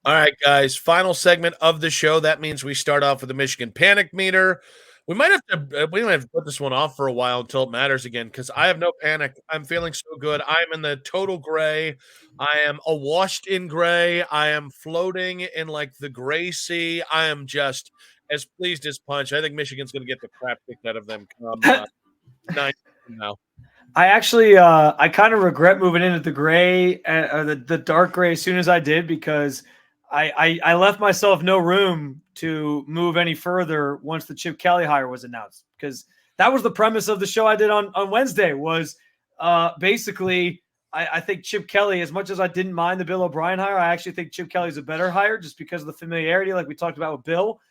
All right, guys, final segment of the show. That means we start off with the Michigan Panic Meter. We might have to put this one off for a while until it matters again because I have no panic. I'm feeling so good. I'm in the total gray. I am awashed in gray. I am floating in like the gray sea. I am just as pleased as punch. I think Michigan's going to get the crap kicked out of them come 9 from now. I actually, I kind of regret moving into the gray or the dark gray as soon as I did because I left myself no room to move any further once the Chip Kelly hire was announced, because that was the premise of the show I did on Wednesday was basically I think Chip Kelly, as much as I didn't mind the Bill O'Brien hire, I actually think Chip Kelly's a better hire just because of the familiarity like we talked about with Bill.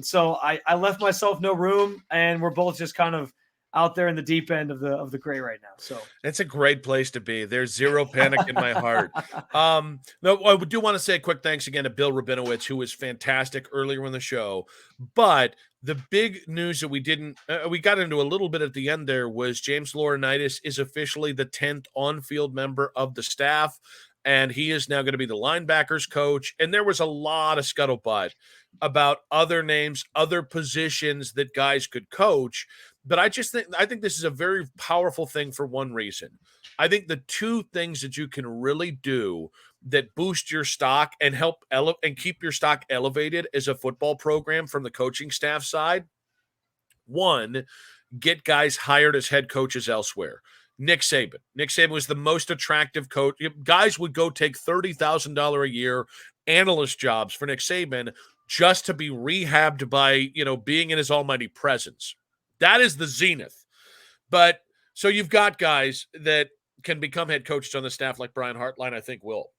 So I left myself no room, and we're both just kind of out there in the deep end of the gray right now. So it's a great place to be. There's zero panic in my heart. No, I do want to say a quick thanks again to Bill Rabinowitz, who was fantastic earlier in the show. But the big news that we got into a little bit at the end there was James Laurinaitis is officially the 10th on-field member of the staff, and he is now going to be the linebackers coach. And there was a lot of scuttlebutt about other names, other positions that guys could coach. But I think this is a very powerful thing for one reason. I think the two things that you can really do that boost your stock and help and keep your stock elevated as a football program from the coaching staff side. One, get guys hired as head coaches elsewhere. Nick Saban. Nick Saban was the most attractive coach. Guys would go take $30,000 a year analyst jobs for Nick Saban just to be rehabbed by, being in his almighty presence. That is the zenith. But so you've got guys that can become head coaches on the staff like Brian Hartline, I think will.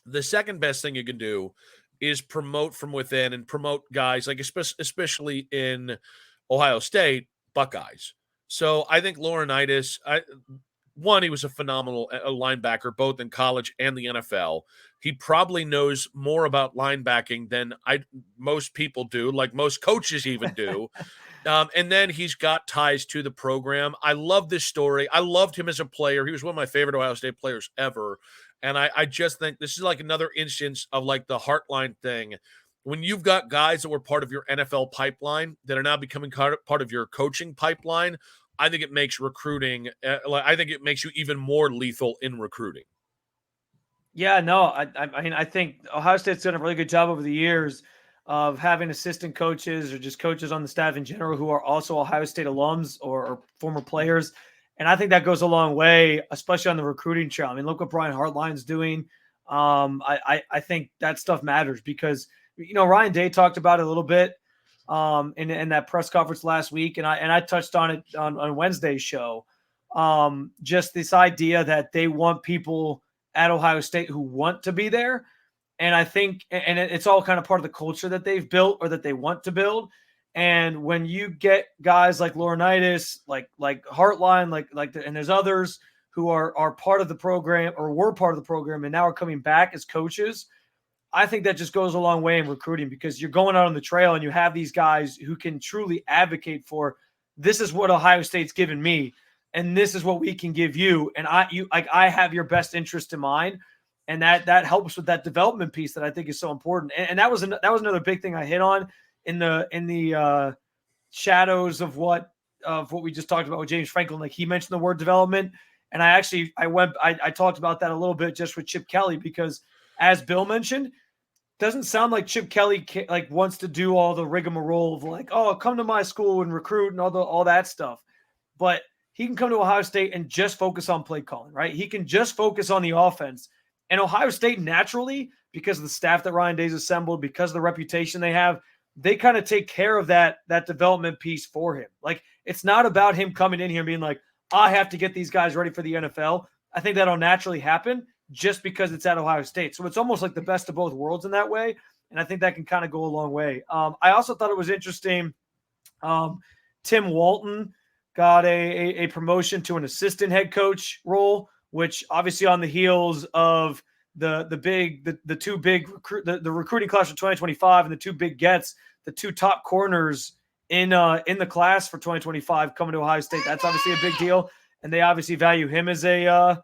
The second best thing you can do is promote from within and promote guys, like especially in Ohio State, Buckeyes. So I think Laurinaitis, he was a phenomenal linebacker, both in college and the NFL. He probably knows more about linebacking than most people do, like most coaches even do. And then he's got ties to the program. I love this story. I loved him as a player. He was one of my favorite Ohio State players ever. And I just think this is like another instance of like the Heartline thing. When you've got guys that were part of your NFL pipeline that are now becoming part of your coaching pipeline, I think it makes recruiting, I think it makes you even more lethal in recruiting. Yeah, no, I mean, I think Ohio State's done a really good job over the years of having assistant coaches or just coaches on the staff in general who are also Ohio State alums or former players. And I think that goes a long way, especially on the recruiting trail. I mean, look what Brian Hartline's doing. I think that stuff matters because, Ryan Day talked about it a little bit in that press conference last week. And I touched on it on Wednesday's show. Just this idea that they want people at Ohio State who want to be there. And I think, and it's all kind of part of the culture that they've built or that they want to build. And when you get guys like Laurinaitis, like Hartline, and there's others who are part of the program or were part of the program and now are coming back as coaches, I think that just goes a long way in recruiting because you're going out on the trail and you have these guys who can truly advocate for this is what Ohio State's given me and this is what we can give you. And I have your best interest in mind. And that helps with that development piece that I think is so important. And that was another big thing I hit on in the shadows of what we just talked about with James Franklin. Like he mentioned the word development, and I talked about that a little bit just with Chip Kelly because, as Bill mentioned, doesn't sound like Chip Kelly wants to do all the rigmarole of like, oh, come to my school and recruit and all that stuff, but he can come to Ohio State and just focus on play calling, right? He can just focus on the offense. And Ohio State naturally, because of the staff that Ryan Day's assembled, because of the reputation they have, they kind of take care of that development piece for him. Like, it's not about him coming in here and being like, I have to get these guys ready for the NFL. I think that'll naturally happen just because it's at Ohio State. So it's almost like the best of both worlds in that way. And I think that can kind of go a long way. I also thought it was interesting. Tim Walton got a promotion to an assistant head coach role, which obviously on the heels of the recruiting class of 2025 and the two big gets, the two top corners in the class for 2025 coming to Ohio State. That's obviously a big deal, and they obviously value him as a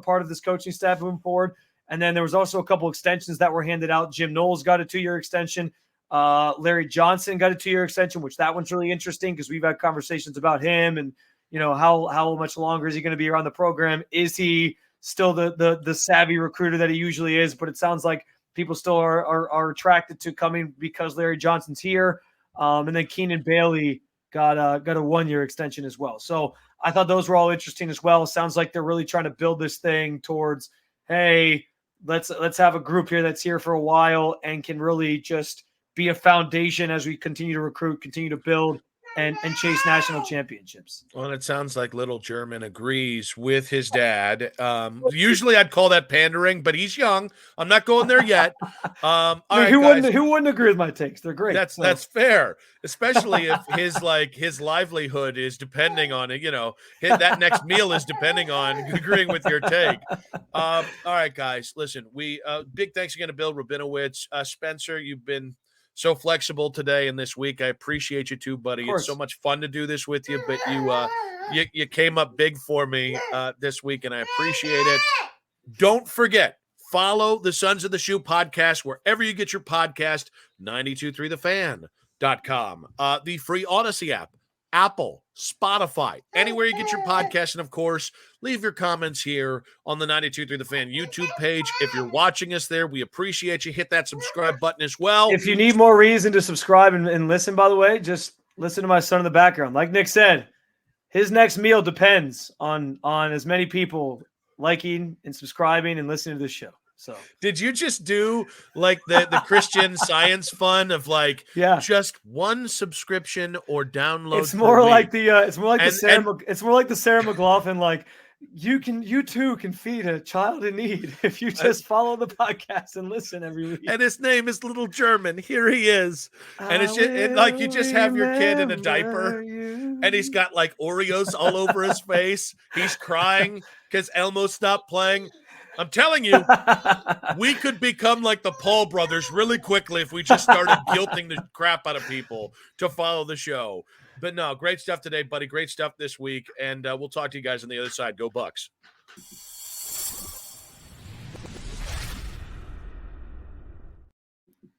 part of this coaching staff moving forward. And then there was also a couple extensions that were handed out. Jim Knowles got a 2-year extension. Larry Johnson got a 2-year extension, which that one's really interesting because we've had conversations about him and, how much longer is he going to be around the program? Is he still the savvy recruiter that he usually is? But it sounds like people still are attracted to coming because Larry Johnson's here. And then Keenan Bailey got a 1-year extension as well. So I thought those were all interesting as well. Sounds like they're really trying to build this thing towards, hey, let's have a group here that's here for a while and can really just be a foundation as we continue to recruit, continue to build, and chase national championships. Well, it sounds like little German agrees with his dad. Usually I'd call that pandering, but he's young. I'm not going there yet. Who wouldn't agree with my takes? They're great. That's fair, especially if his livelihood is depending on it. That next meal is depending on agreeing with your take. All right, guys, listen. We big thanks again to Bill Rabinowitz. Spencer, you've been so flexible today and this week. I appreciate you too, buddy. It's so much fun to do this with you, but you came up big for me this week, and I appreciate it. Don't forget, follow the Sons of the Shoe podcast wherever you get your podcast, 923thefan.com, the free Odyssey app, Apple, Spotify, anywhere you get your podcast. And of course, leave your comments here on the 92.3 The Fan YouTube page. If you're watching us there, we appreciate you. Hit that subscribe button as well. If you need more reason to subscribe and listen, by the way, just listen to my son in the background. Like Nick said, his next meal depends on as many people liking and subscribing and listening to this show. So did you just do like the Christian Science fun of just one subscription or download? It's more like the Sarah McLaughlin, you too can feed a child in need if you just follow the podcast and listen every week. And his name is Little German. Here he is. And it's just you just have your kid in a diaper and he's got like Oreos all over his face. He's crying because Elmo stopped playing. I'm telling you, we could become like the Paul brothers really quickly if we just started guilting the crap out of people to follow the show. But no, great stuff today, buddy. Great stuff this week. And we'll talk to you guys on the other side. Go Bucks.